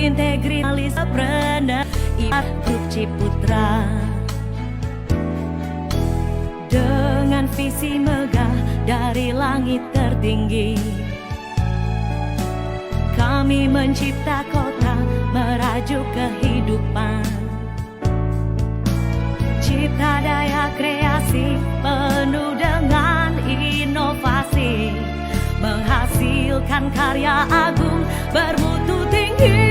Integritas preneur Grup Ciputra, dengan visi megah dari langit tertinggi, kami mencipta kota merajuk kehidupan. Cipta daya kreasi penuh dengan inovasi, menghasilkan karya agung bermutu tinggi.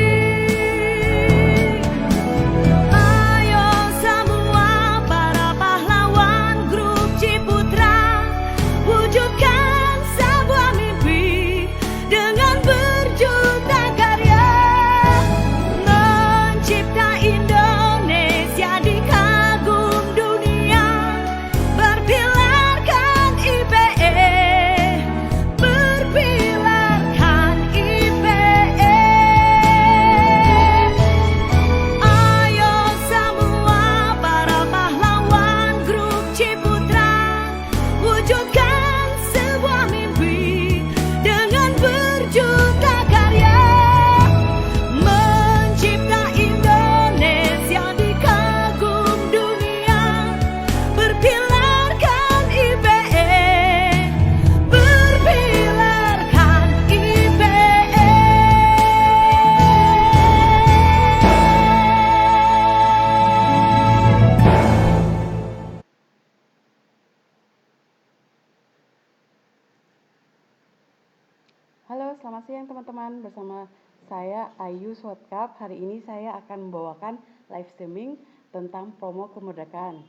Halo, selamat siang teman-teman. Bersama saya Ayu Swatcup. Hari ini saya akan membawakan live streaming tentang promo kemerdekaan.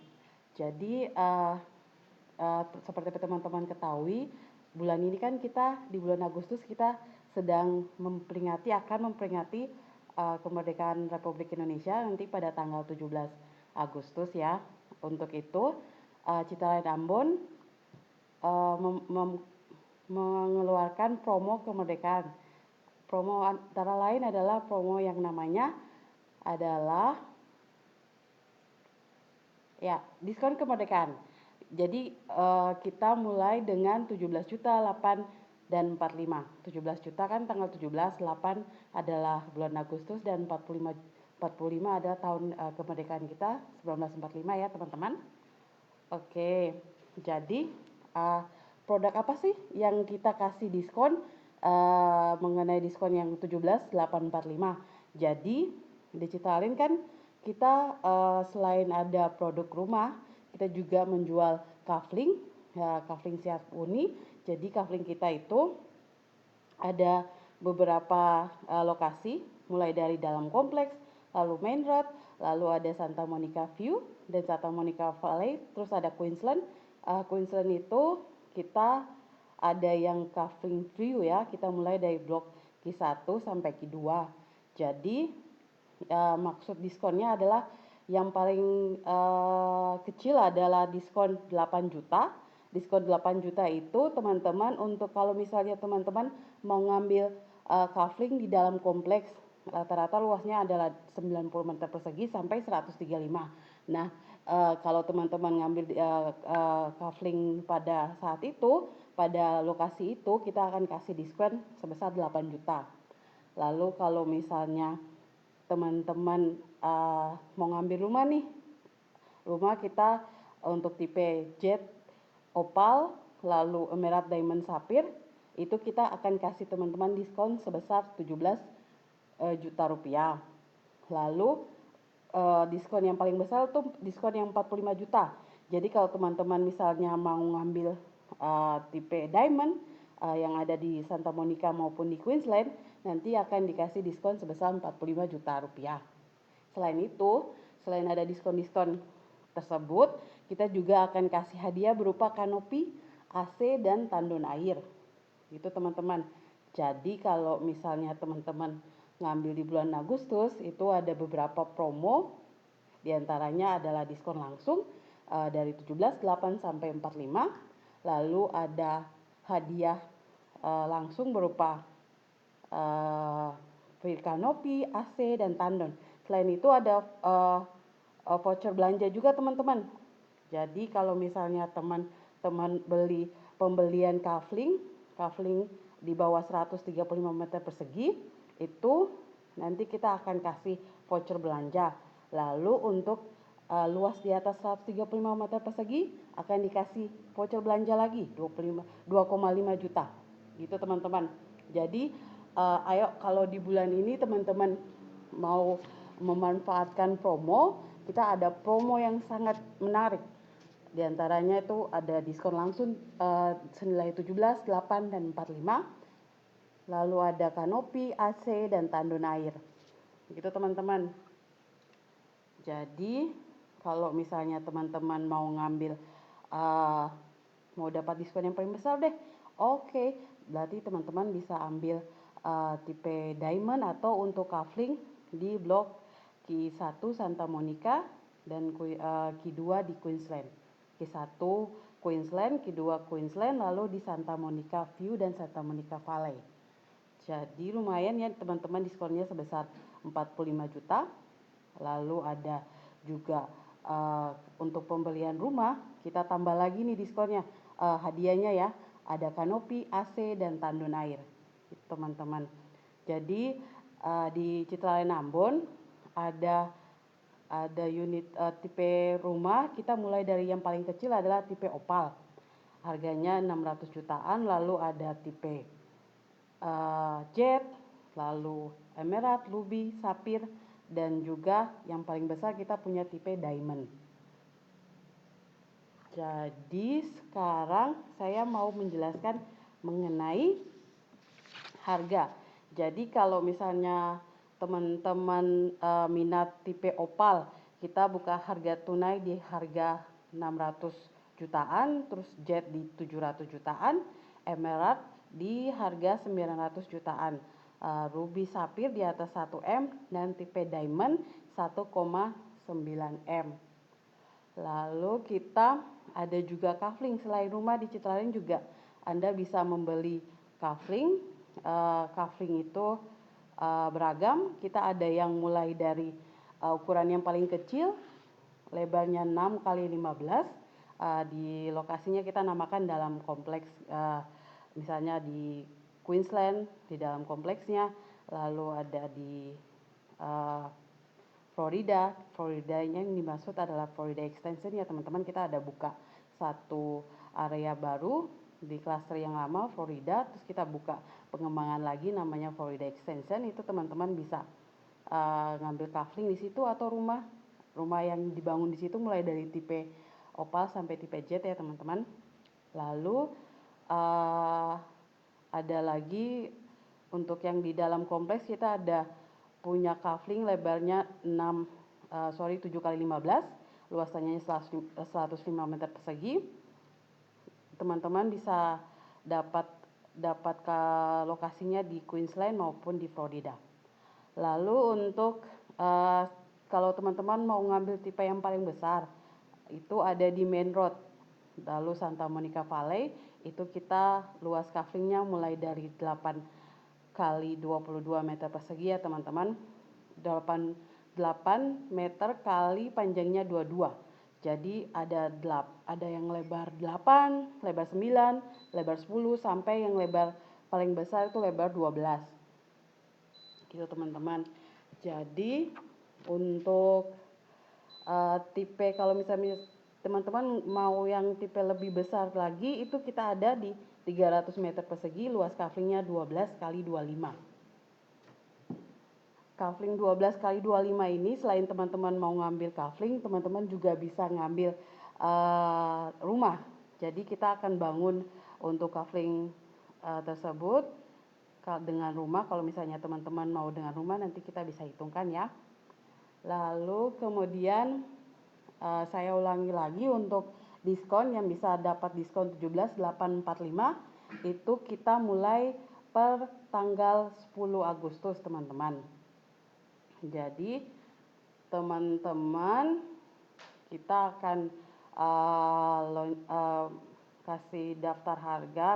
Jadi seperti teman-teman ketahui, bulan ini kan kita di bulan Agustus kita sedang akan memperingati kemerdekaan Republik Indonesia nanti pada tanggal 17 Agustus ya. Untuk itu Citra Line Ambon mengeluarkan promo kemerdekaan. Promo antara lain adalah promo yang namanya adalah diskon kemerdekaan. Jadi kita mulai dengan 17 juta, 8 dan 45. 17 juta kan tanggal 17, 8 adalah bulan Agustus dan 45 adalah tahun kemerdekaan kita 1945 ya teman-teman. Oke, jadi produk apa sih yang kita kasih diskon mengenai diskon yang 17, 8, 45. Jadi di Citra Line kan kita selain ada produk rumah, kita juga menjual kafling, kafling siap huni. Jadi kafling kita itu ada beberapa lokasi, mulai dari dalam kompleks, lalu Main Road, lalu ada Santa Monica View dan Santa Monica Valley, terus ada Queensland. Queensland itu kita ada yang kafling view ya, kita mulai dari blok Q1 sampai Q2. Jadi maksud diskonnya adalah yang paling kecil adalah diskon 8 juta. Diskon 8 juta itu teman-teman untuk kalau misalnya teman-teman mau ngambil kafling di dalam kompleks, rata-rata luasnya adalah 90 meter persegi sampai 135. Nah, kalau teman-teman ngambil kafling pada saat itu, pada lokasi itu kita akan kasih diskon sebesar 8 juta. Lalu kalau misalnya teman-teman mau ngambil rumah nih, rumah kita untuk tipe jet, opal, lalu emerald, diamond, sapphire, itu kita akan kasih teman-teman diskon sebesar 17 juta rupiah. Lalu diskon yang paling besar tuh diskon yang 45 juta. Jadi kalau teman-teman misalnya mau ngambil tipe diamond yang ada di Santa Monica maupun di Queensland, nanti akan dikasih diskon sebesar 45 juta rupiah. Selain itu, selain ada diskon-diskon tersebut, kita juga akan kasih hadiah berupa kanopi, AC, dan tandon air. Itu teman-teman. Jadi kalau misalnya teman-teman ngambil di bulan Agustus, itu ada beberapa promo, diantaranya adalah diskon langsung dari 17, 8 sampai 45, lalu ada hadiah langsung berupa kanopi, AC, dan tandon. Selain itu ada voucher belanja juga teman-teman. Jadi kalau misalnya teman-teman beli pembelian kafling di bawah 135 meter persegi, itu nanti kita akan kasih voucher belanja. Lalu untuk luas di atas 135 meter persegi akan dikasih voucher belanja lagi 2,5 juta. Gitu teman-teman. Jadi ayo kalau di bulan ini teman-teman mau memanfaatkan promo, kita ada promo yang sangat menarik. Di antaranya itu ada diskon langsung senilai 17, 8, dan 45. Lalu ada kanopi, AC, dan tandon air. Gitu teman-teman. Jadi kalau misalnya teman-teman mau ngambil mau dapat diskon yang paling besar deh, oke, berarti teman-teman bisa ambil tipe diamond atau untuk kafling di blok Q1 Santa Monica dan Q2 di Queensland. Q1 Queensland, Q2 Queensland, lalu di Santa Monica View dan Santa Monica Valley. Jadi lumayan ya teman-teman, diskonnya sebesar 45 juta. Lalu ada juga untuk pembelian rumah kita tambah lagi nih diskonnya, hadiahnya ya, ada kanopi, AC, dan tandon air teman-teman. Jadi di Citralaya Ambon ada unit tipe rumah, kita mulai dari yang paling kecil adalah tipe opal, harganya 600 jutaan. Lalu ada tipe jet, lalu emerald, ruby, sapphire, dan juga yang paling besar kita punya tipe diamond. Jadi sekarang saya mau menjelaskan mengenai harga. Jadi kalau misalnya teman-teman minat tipe opal, kita buka harga tunai di harga 600 jutaan, terus jet di 700 jutaan, emerald di harga 900 jutaan, ruby sapphire di atas 1M, dan tipe diamond 1,9 M. Lalu kita ada juga kafling. Selain rumah di Citralaya juga Anda bisa membeli kafling. Kafling itu beragam. Kita ada yang mulai dari ukuran yang paling kecil, lebarnya 6 kali 15. Di lokasinya kita namakan dalam kompleks, misalnya di Queensland, di dalam kompleksnya. Lalu ada di Florida yang dimaksud adalah Florida Extension ya teman-teman. Kita ada buka satu area baru di klaster yang lama Florida, terus kita buka pengembangan lagi namanya Florida Extension. Itu teman-teman bisa ngambil kafling di situ atau rumah yang dibangun di situ mulai dari tipe opal sampai tipe jet ya teman-teman. Lalu ada lagi untuk yang di dalam kompleks, kita ada punya kafling lebarnya 7 kali 15, luasannya 105 meter persegi. Teman-teman bisa dapat ke lokasinya di Queensland maupun di Florida. Lalu untuk kalau teman-teman mau ngambil tipe yang paling besar, itu ada di Main Road. Lalu Santa Monica Valley, itu kita luas kaflingnya mulai dari 8 kali 22 meter persegi ya teman-teman. 8 meter kali panjangnya 22. Jadi ada yang lebar 8, lebar 9, lebar 10, sampai yang lebar paling besar itu lebar 12. Gitu teman-teman. Jadi untuk tipe, kalau misalnya teman-teman mau yang tipe lebih besar lagi, itu kita ada di 300 meter persegi, luas kaflingnya 12 kali 25. Kafling 12 kali 25 ini, selain teman-teman mau ngambil kafling, teman-teman juga bisa ngambil rumah. Jadi kita akan bangun untuk kafling tersebut dengan rumah. Kalau misalnya teman-teman mau dengan rumah, nanti kita bisa hitungkan ya. Lalu kemudian saya ulangi lagi untuk diskon yang bisa dapat diskon 17.845 itu kita mulai per tanggal 10 Agustus teman-teman. Jadi teman-teman kita akan kasih daftar harga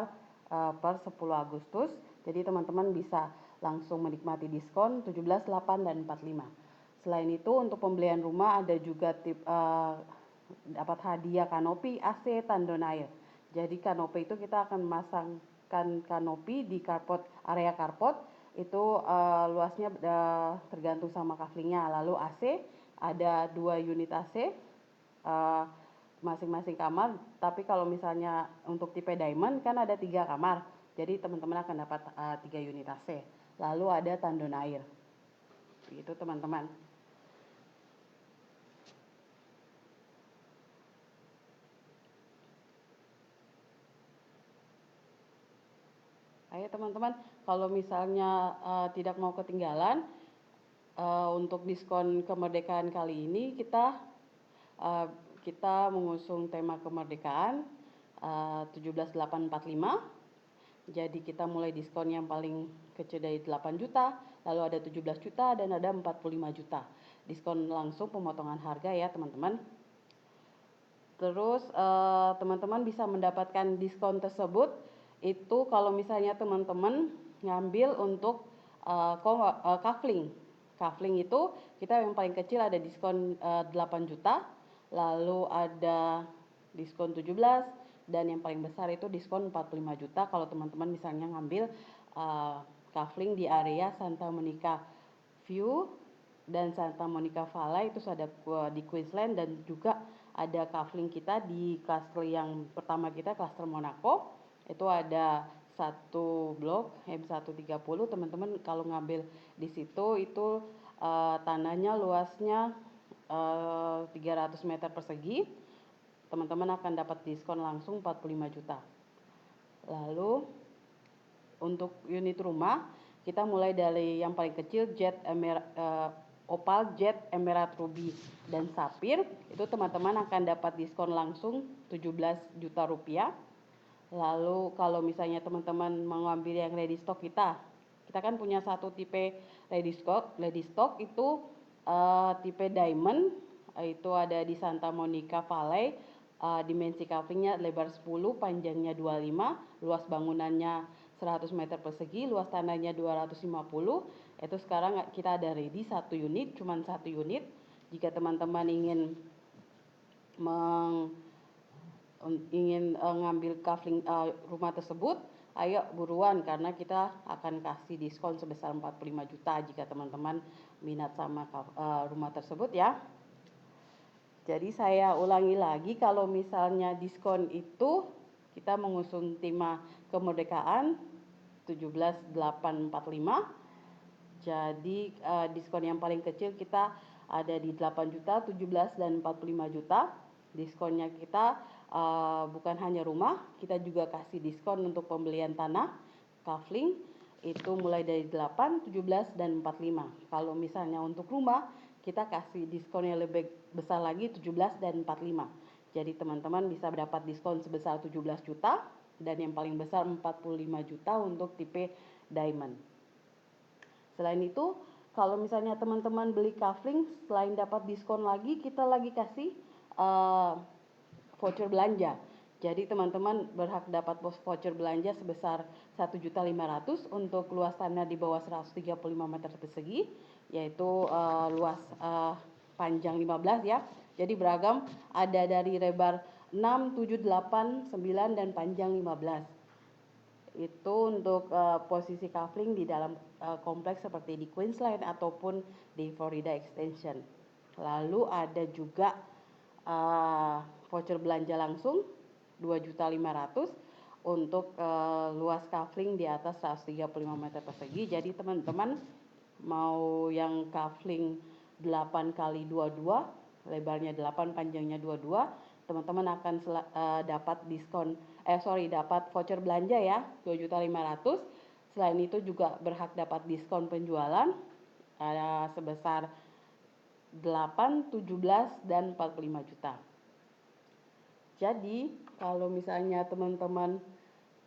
per 10 Agustus. Jadi teman-teman bisa langsung menikmati diskon 17, 8, dan 45. Selain itu untuk pembelian rumah ada juga dapat hadiah kanopi, AC, tandon air. Jadi kanopi itu kita akan memasangkan kanopi di area carport itu luasnya tergantung sama kaflingnya. Lalu AC ada 2 unit AC masing-masing kamar. Tapi kalau misalnya untuk tipe diamond kan ada 3 kamar. Jadi teman-teman akan dapat 3 unit AC. Lalu ada tandon air. Begitu teman-teman. Ayo teman-teman, kalau misalnya tidak mau ketinggalan untuk diskon kemerdekaan kali ini kita mengusung tema kemerdekaan 17.845. Jadi kita mulai diskon yang paling kecil dari 8 juta, lalu ada 17 juta dan ada 45 juta. Diskon langsung pemotongan harga ya teman-teman. Terus teman-teman bisa mendapatkan diskon tersebut itu kalau misalnya teman-teman ngambil untuk kafling. Kafling itu kita yang paling kecil ada diskon 8 juta, lalu ada diskon 17, dan yang paling besar itu diskon 45 juta kalau teman-teman misalnya ngambil kafling di area Santa Monica View dan Santa Monica Valley, itu ada di Queensland, dan juga ada kafling kita di cluster yang pertama kita, cluster Monaco. Itu ada satu blok M130. Teman-teman kalau ngambil di situ itu tanahnya luasnya 300 meter persegi. Teman-teman akan dapat diskon langsung 45 juta. Lalu untuk unit rumah kita mulai dari yang paling kecil Opal, Jet, Emerald, Ruby, dan Sapphire. Itu teman-teman akan dapat diskon langsung 17 juta rupiah. Lalu kalau misalnya teman-teman mengambil yang ready stock kita kan punya satu tipe ready stock itu tipe diamond, itu ada di Santa Monica Valley. Dimensi kaflingnya lebar 10, panjangnya 25, luas bangunannya 100 meter persegi, luas tanahnya 250. Itu sekarang kita ada ready satu unit, cuman satu unit. Jika teman-teman ingin ngambil kafling rumah tersebut, ayo buruan karena kita akan kasih diskon sebesar 45 juta jika teman-teman minat sama rumah tersebut ya. Jadi saya ulangi lagi, kalau misalnya diskon itu kita mengusung tema kemerdekaan 17.845. Jadi diskon yang paling kecil kita ada di 8 juta, 17 dan 45 juta. Diskonnya kita bukan hanya rumah, kita juga kasih diskon untuk pembelian tanah, kafling, itu mulai dari 8, 17 dan 45. Kalau misalnya untuk rumah, kita kasih diskon yang lebih besar lagi 17 dan 45. Jadi teman-teman bisa dapat diskon sebesar 17 juta dan yang paling besar 45 juta untuk tipe diamond. Selain itu, kalau misalnya teman-teman beli kafling, selain dapat diskon lagi, kita lagi kasih voucher belanja. Jadi teman-teman berhak dapat voucher belanja sebesar 1.500.000 untuk luas tanah di bawah 135 meter persegi, yaitu luas panjang 15 ya. Jadi beragam, ada dari lebar 6, 7, 8, 9 dan panjang 15. Itu untuk posisi kafling di dalam kompleks seperti di Queensland ataupun di Florida Extension. Lalu ada juga voucher belanja langsung 2.500.000 untuk luas kafling di atas 135 meter persegi. Jadi teman-teman mau yang kafling 8 kali 22, lebarnya 8, panjangnya 22, teman-teman akan dapat dapat voucher belanja ya 2.500.000. Selain itu juga berhak dapat diskon penjualan sebesar 8, 17 dan 45 juta. Jadi kalau misalnya teman-teman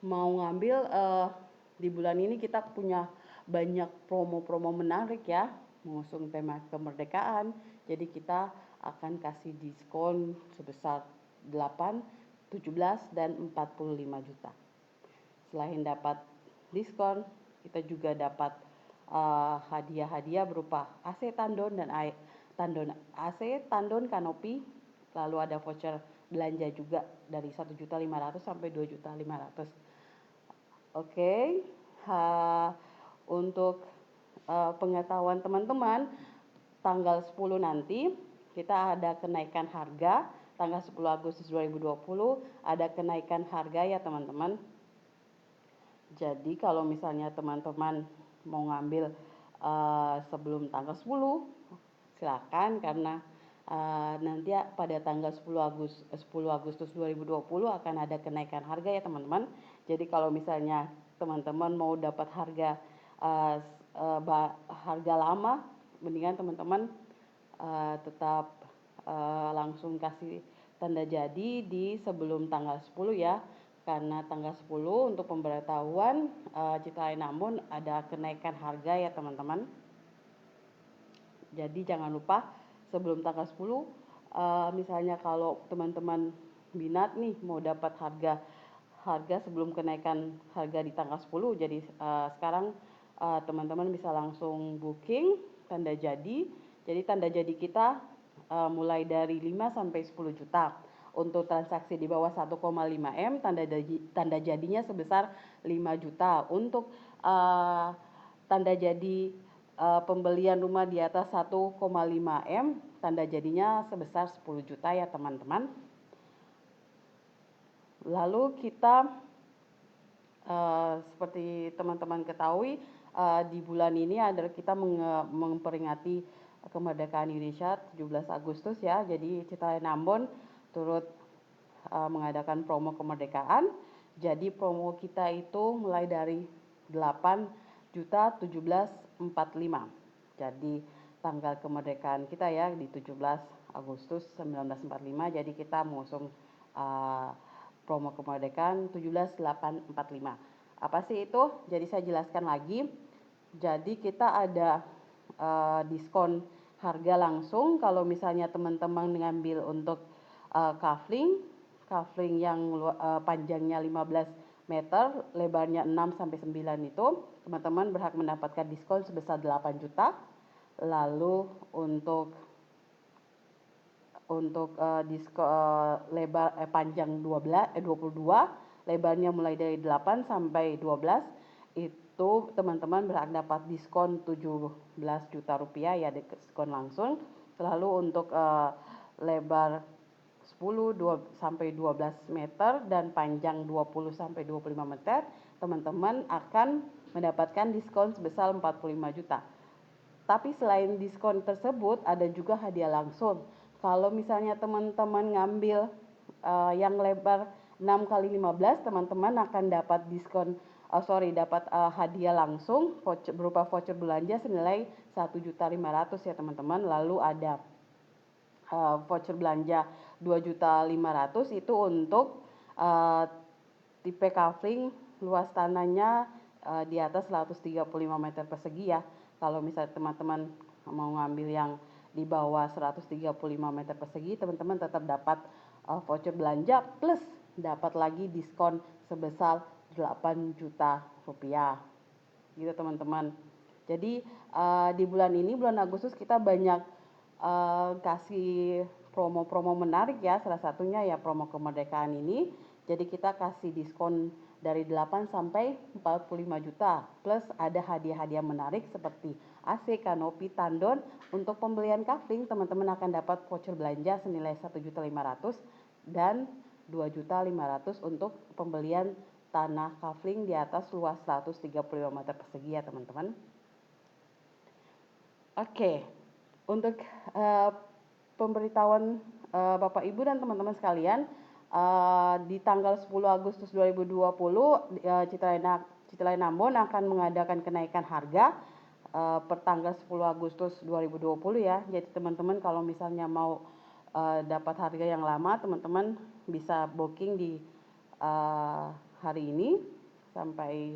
mau ngambil di bulan ini kita punya banyak promo-promo menarik ya, mengusung tema kemerdekaan. Jadi kita akan kasih diskon sebesar 8, 17 dan 45 juta. Selain dapat diskon, kita juga dapat hadiah-hadiah berupa AC tandon dan AC tandon kanopi, lalu ada voucher belanja juga dari 1.500.000 sampai 2.500.000. Oke. Untuk pengetahuan teman-teman, tanggal 10 nanti kita ada kenaikan harga, tanggal 10 Agustus 2020 ada kenaikan harga ya teman-teman. Jadi kalau misalnya teman-teman mau ngambil sebelum tanggal 10, silakan, karena nanti pada tanggal 10 Agustus 2020 akan ada kenaikan harga ya teman-teman. Jadi kalau misalnya teman-teman mau dapat harga harga lama, mendingan teman-teman tetap langsung kasih tanda jadi di sebelum tanggal 10 ya. Karena tanggal 10 untuk pemberitahuan Citraland Ambon ada kenaikan harga ya teman-teman. Jadi jangan lupa sebelum tanggal 10, misalnya kalau teman-teman minat nih mau dapat harga sebelum kenaikan harga di tanggal 10, jadi sekarang teman-teman bisa langsung booking tanda jadi. Jadi tanda jadi kita mulai dari 5 sampai 10 juta. Untuk transaksi di bawah 1,5 M, tanda jadinya sebesar 5 juta. Untuk tanda jadi pembelian rumah di atas 1,5 M, tanda jadinya sebesar 10 juta ya teman-teman. Lalu kita seperti teman-teman ketahui, di bulan ini adalah kita memperingati kemerdekaan Indonesia 17 Agustus ya. Jadi Citraland Ambon turut mengadakan promo kemerdekaan. Jadi promo kita itu mulai dari 8.1745. Jadi tanggal kemerdekaan kita ya di 17 Agustus 1945. Jadi kita mengusung promo kemerdekaan 17845. Apa sih itu? Jadi saya jelaskan lagi. Jadi kita ada diskon harga langsung kalau misalnya teman-teman mengambil untuk kafling yang panjangnya 15 meter, lebarnya 6 sampai 9 itu, teman-teman berhak mendapatkan diskon sebesar 8 juta. Lalu untuk lebar panjang 22, lebarnya mulai dari 8 sampai 12, itu teman-teman berhak dapat diskon 17 juta rupiah ya, diskon langsung. Lalu untuk lebar 10 sampai 12 meter dan panjang 20 sampai 25 meter, teman-teman akan mendapatkan diskon sebesar 45 juta. Tapi selain diskon tersebut ada juga hadiah langsung. Kalau misalnya teman-teman ngambil yang lebar 6 kali 15, teman-teman akan dapat dapat hadiah langsung berupa voucher belanja senilai 1.500.000 ya teman-teman. Lalu ada voucher belanja 2.500.000 itu untuk tipe kafling luas tanahnya di atas 135 meter persegi ya. Kalau misalnya teman-teman mau ngambil yang di bawah 135 meter persegi, teman-teman tetap dapat voucher belanja plus dapat lagi diskon sebesar 8 juta rupiah. Gitu teman-teman. Jadi di bulan ini, bulan Agustus, kita banyak kasih promo-promo menarik ya. Salah satunya ya promo kemerdekaan ini. Jadi kita kasih diskon dari 8 sampai 45 juta. Plus ada hadiah-hadiah menarik seperti AC, kanopi, tandon. Untuk pembelian kafling, teman-teman akan dapat voucher belanja senilai 1.500.000 dan 2.500.000 untuk pembelian tanah kafling di atas luas 135 meter persegi ya teman-teman. Oke, untuk pemberitahuan Bapak Ibu dan teman-teman sekalian, di tanggal 10 Agustus 2020 Citraland Ambon akan mengadakan kenaikan harga per tanggal 10 Agustus 2020 ya. Jadi teman-teman kalau misalnya mau dapat harga yang lama, teman-teman bisa booking di hari ini sampai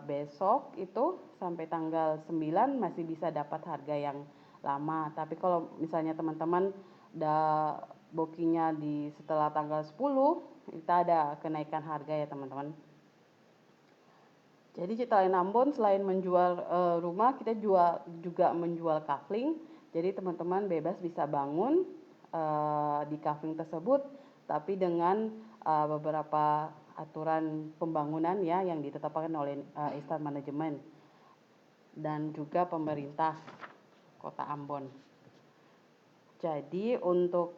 besok, itu sampai tanggal 9 masih bisa dapat harga yang lama. Tapi kalau misalnya teman-teman udah bookingnya di setelah tanggal 10, kita ada kenaikan harga ya teman-teman. Jadi Citraland Ambon selain menjual rumah, kita juga menjual kafling. Jadi teman-teman bebas bisa bangun di kafling tersebut, tapi dengan beberapa aturan pembangunan ya yang ditetapkan oleh Instan Manajemen. dan juga pemerintah Kota Ambon. Jadi untuk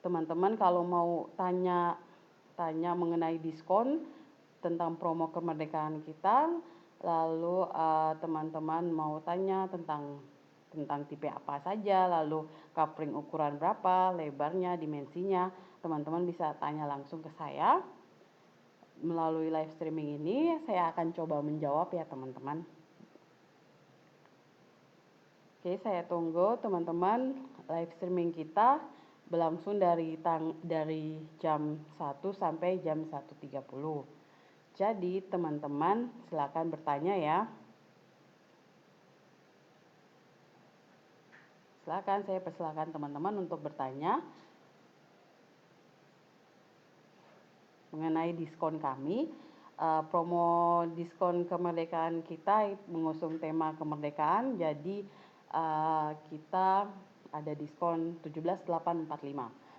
teman-teman kalau mau tanya mengenai diskon tentang promo kemerdekaan kita, lalu teman-teman mau tanya tentang tipe apa saja, lalu coupling ukuran berapa, lebarnya, dimensinya, teman-teman bisa tanya langsung ke saya. Melalui live streaming ini saya akan coba menjawab ya teman-teman. Oke, saya tunggu teman-teman. Live streaming kita berlangsung dari jam 1 sampai jam 1.30. Jadi teman-teman silakan bertanya ya. Saya persilakan teman-teman untuk bertanya mengenai diskon kami. Promo diskon kemerdekaan kita mengusung tema kemerdekaan, jadi kita ada diskon 17.845.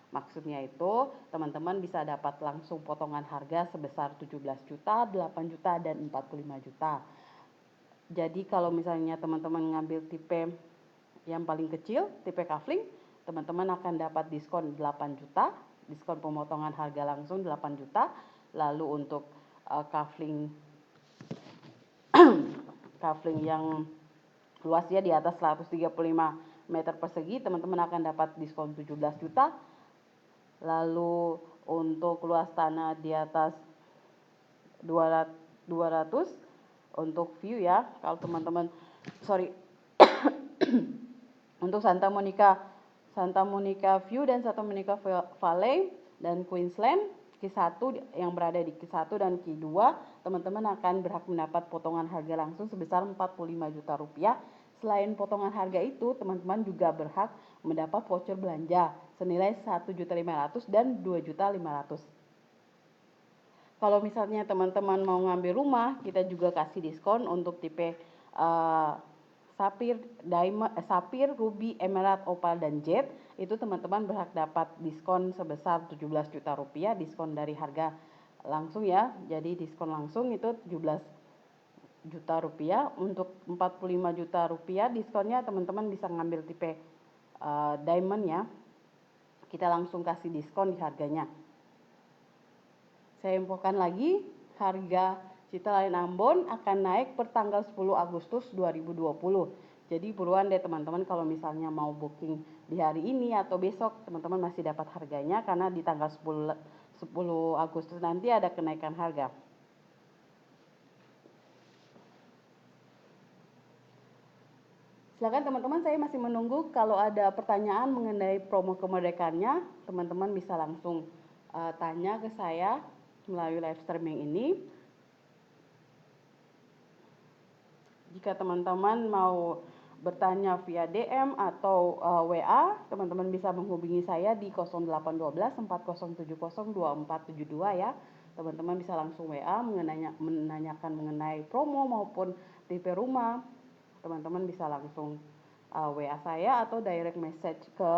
Maksudnya itu teman-teman bisa dapat langsung potongan harga sebesar 17 juta, 8 juta, dan 45 juta. Jadi kalau misalnya teman-teman ngambil tipe yang paling kecil, tipe kafling, teman-teman akan dapat diskon 8 juta, diskon pemotongan harga langsung 8 juta. Lalu untuk kafling yang luasnya di atas 135 meter persegi, teman-teman akan dapat diskon 17 juta. Lalu untuk luas tanah di atas 200 untuk view ya, kalau teman-teman untuk Santa Monica View dan Santa Monica Valley dan Queensland Q1 yang berada di Q1 dan Q2, teman-teman akan berhak mendapat potongan harga langsung sebesar 45 juta rupiah. Selain potongan harga itu, teman-teman juga berhak mendapat voucher belanja senilai 1.500.000 dan 2.500.000. Kalau misalnya teman-teman mau ngambil rumah, kita juga kasih diskon untuk tipe Sapphire, Ruby, Emerald, Opal, dan Jade. Itu teman-teman berhak dapat diskon sebesar 17 juta rupiah, diskon dari harga langsung ya. Jadi diskon langsung itu 17 juta rupiah. Untuk 45 juta rupiah diskonnya teman-teman bisa ngambil tipe Diamond ya. Kita langsung kasih diskon di harganya. Saya infokan lagi, harga Citraland Ambon akan naik per tanggal 10 Agustus 2020. Jadi buruan deh teman-teman, kalau misalnya mau booking di hari ini atau besok, teman-teman masih dapat harganya karena di tanggal 10 Agustus nanti ada kenaikan harga. Silakan teman-teman, saya masih menunggu. Kalau ada pertanyaan mengenai promo kemerdekaannya, teman-teman bisa langsung tanya ke saya melalui live streaming ini. Jika teman-teman mau bertanya via DM atau WA, teman-teman bisa menghubungi saya di 0812 4070 2472 ya. Teman-teman bisa langsung WA menanyakan mengenai promo maupun tipe rumah. Teman-teman bisa langsung WA saya atau direct message ke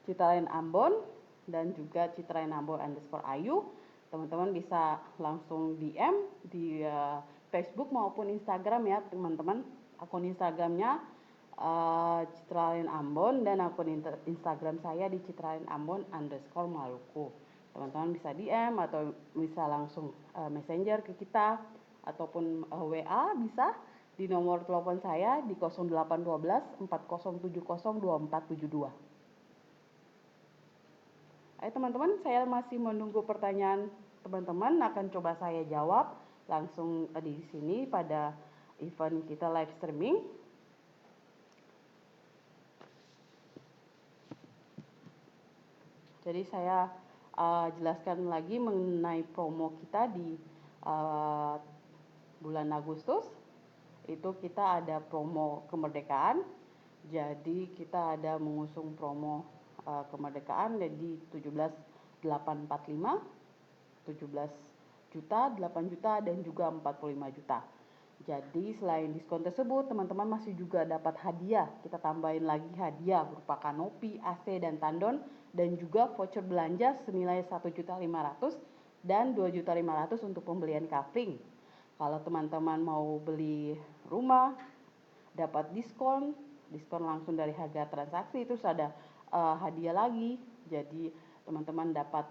Citraland Ambon dan juga Citraland Ambon _Ayu. Teman-teman bisa langsung DM di Facebook maupun Instagram ya teman-teman. Akun Instagramnya Citraland Ambon dan akun Instagram saya di Citraland Ambon _Maluku. Teman-teman bisa DM atau bisa langsung messenger ke kita ataupun WA bisa di nomor telepon saya di 0812 4070 2472. Ayo teman-teman, saya masih menunggu pertanyaan teman-teman, akan coba saya jawab langsung di sini pada event kita live streaming. Jadi saya jelaskan lagi mengenai promo kita di bulan Agustus. Itu kita ada promo kemerdekaan. Jadi kita ada mengusung promo kemerdekaan jadi 17.845, 17 juta, 8 juta, dan juga 45 juta. Jadi selain diskon tersebut, teman-teman masih juga dapat hadiah. Kita tambahin lagi hadiah berupa kanopi, AC, dan tandon, dan juga voucher belanja senilai 1.500.000 dan 2.500.000 untuk pembelian kafling. Kalau teman-teman mau beli rumah, dapat diskon langsung dari harga transaksi, itu ada hadiah lagi. Jadi teman-teman dapat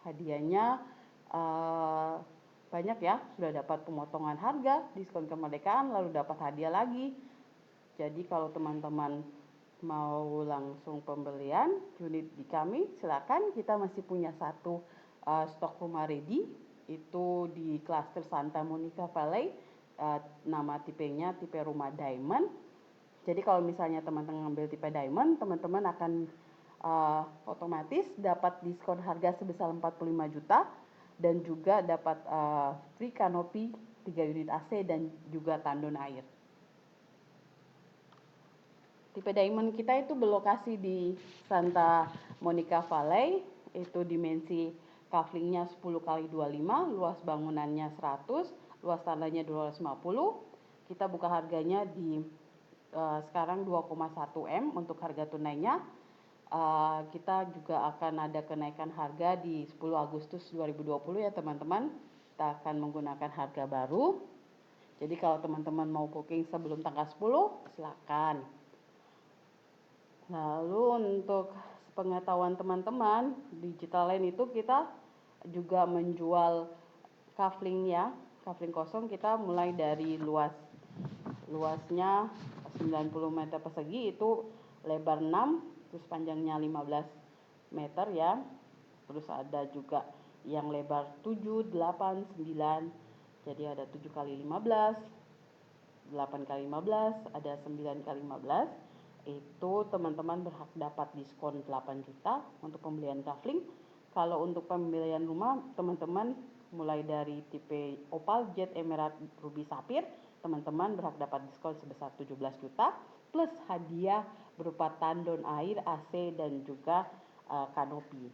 hadiahnya banyak ya, sudah dapat pemotongan harga, diskon kemerdekaan, lalu dapat hadiah lagi. Jadi kalau teman-teman mau langsung pembelian unit di kami, silakan. Kita masih punya satu stok rumah ready, itu di klaster Santa Monica Valley. Nama tipenya tipe rumah Diamond. Jadi kalau misalnya teman-teman ngambil tipe Diamond, teman-teman akan otomatis dapat diskon harga sebesar 45 juta dan juga dapat free kanopi 3 unit AC dan juga tandon air. Tipe Diamond kita itu berlokasi di Santa Monica Valley, itu dimensi kaflingnya 10x25, luas bangunannya 100, luas tanahnya 250. Kita buka harganya di sekarang 2,1 M untuk harga tunainya. Kita juga akan ada kenaikan harga di 10 Agustus 2020 ya teman-teman. Kita akan menggunakan harga baru. Jadi kalau teman-teman mau booking sebelum tanggal 10, silakan. Lalu untuk pengetahuan teman-teman, Digital Land itu kita juga menjual kafling ya, kafling kosong. Kita mulai dari luasnya 90 meter persegi, itu lebar 6, terus panjangnya 15 meter ya. Terus ada juga yang lebar 7, 8, 9. Jadi ada 7 kali 15, 8 kali 15, ada 9 kali 15. Itu teman-teman berhak dapat diskon 8 juta untuk pembelian kafling. Kalau untuk pembelian rumah, teman-teman mulai dari tipe Opal, Jet, Emerald, Ruby, Sapphire, teman-teman berhak dapat diskon sebesar 17 juta plus hadiah berupa tandon air, AC, dan juga kanopi.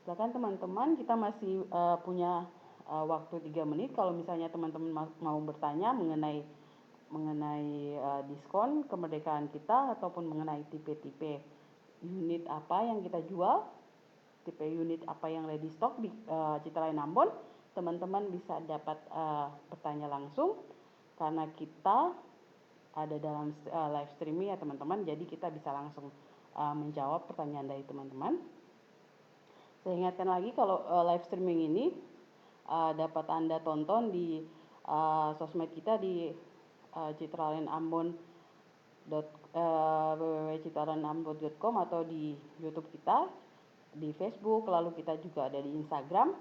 Silakan teman-teman, kita masih punya waktu 3 menit. Kalau misalnya teman-teman mau bertanya mengenai diskon kemerdekaan kita ataupun mengenai tipe-tipe unit apa yang kita jual, tipe unit apa yang ready stock di Citra Land Ambon, teman-teman bisa dapat bertanya langsung karena kita ada dalam live streaming ya teman-teman. Jadi kita bisa langsung menjawab pertanyaan dari teman-teman. Saya ingatkan lagi kalau live streaming ini dapat Anda tonton di sosmed kita di www.citralandambon.com atau di YouTube kita, di Facebook, lalu kita juga ada di Instagram.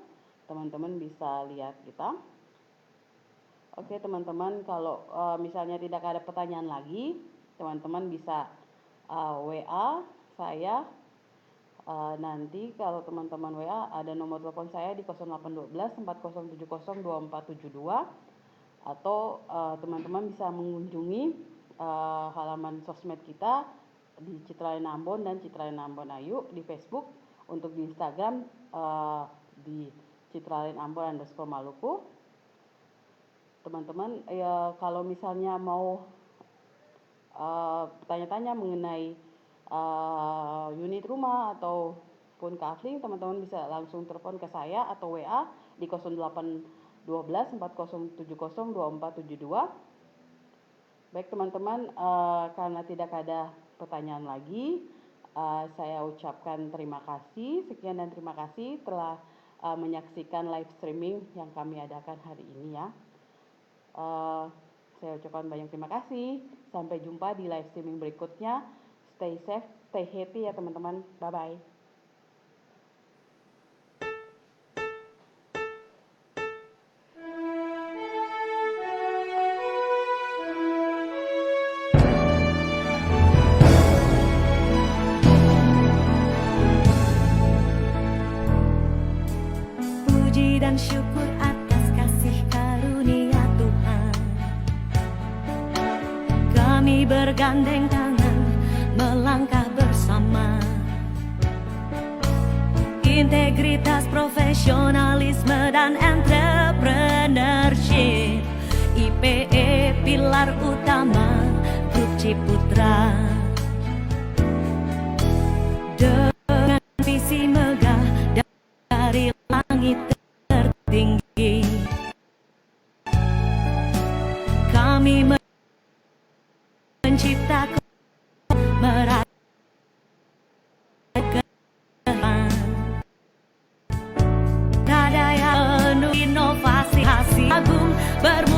Teman-teman bisa lihat kita. Oke teman-teman, kalau misalnya tidak ada pertanyaan lagi, teman-teman bisa WA saya. Nanti kalau teman-teman WA ada nomor telepon saya di 0812 4070 2472. Atau teman-teman bisa mengunjungi halaman sosmed kita di Citra Land Ambon dan Citra Land Ambon Ayu di Facebook. Untuk di Instagram di Citra Land Ambon _Maluku. Teman-teman ya, kalau misalnya mau tanya-tanya mengenai unit rumah ataupun kafling, teman-teman bisa langsung telepon ke saya atau WA di 0812 4070 2472. Baik teman-teman, karena tidak ada pertanyaan lagi, saya ucapkan terima kasih. Sekian dan terima kasih telah menyaksikan live streaming yang kami adakan hari ini ya. Saya ucapkan banyak terima kasih. Sampai jumpa di live streaming berikutnya. Stay safe, stay happy ya teman-teman. Bye-bye. Puji dan syukur atas kasih karunia Tuhan. Kami bergandeng tangan melangkah bersama. Integritas, profesionalisme, dan entrepreneurship. IPE pilar utama Grup Ciputra. Dengan visi megah dari agung bermu